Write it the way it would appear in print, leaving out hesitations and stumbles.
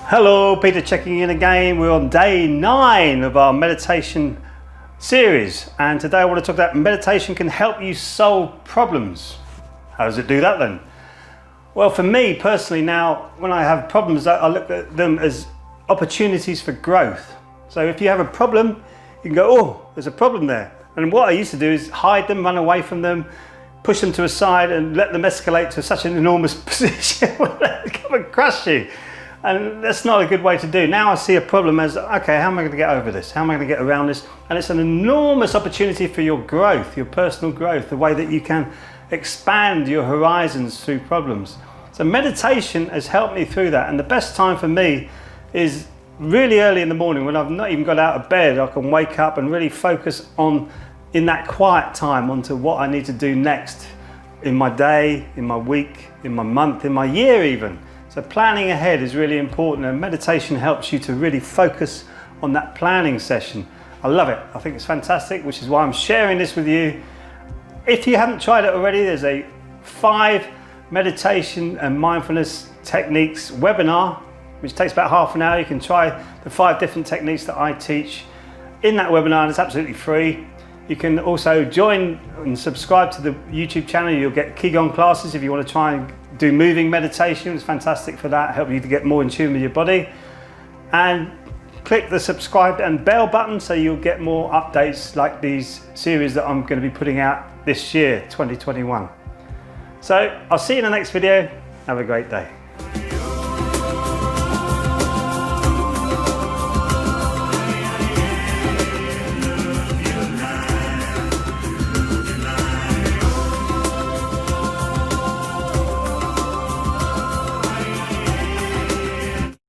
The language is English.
Hello, Peter checking in again. We're on day 9 of our meditation series, and today I want to talk about meditation can help you solve problems. How does it do that then? Well, for me personally now, when I have problems, I look at them as opportunities for growth. So if you have a problem, you can go, oh, there's a problem there. And what I used to do is hide them, run away from them, push them to a side and let them escalate to such an enormous position where they come and crush you. And that's not a good way to do. Now I see a problem as, okay, how am I going to get over this? How am I going to get around this? And it's an enormous opportunity for your growth, your personal growth, the way that you can expand your horizons through problems. So meditation has helped me through that. And the best time for me is really early in the morning when I've not even got out of bed. I can wake up and really focus on, in that quiet time, onto what I need to do next in my day, in my week, in my month, in my year even. So planning ahead is really important, and meditation helps you to really focus on that planning session. I love it. I think it's fantastic, which is why I'm sharing this with you. If you haven't tried it already, there's a 5 meditation and mindfulness techniques webinar, which takes about half an hour. You can try the 5 different techniques that I teach in that webinar, and it's absolutely free. You can also join and subscribe to the YouTube channel. You'll get Qigong classes if you want to try and do moving meditation. It's fantastic for that, help you to get more in tune with your body. And click the subscribe and bell button so you'll get more updates like these series that I'm going to be putting out this year, 2021. So I'll see you in the next video. Have a great day.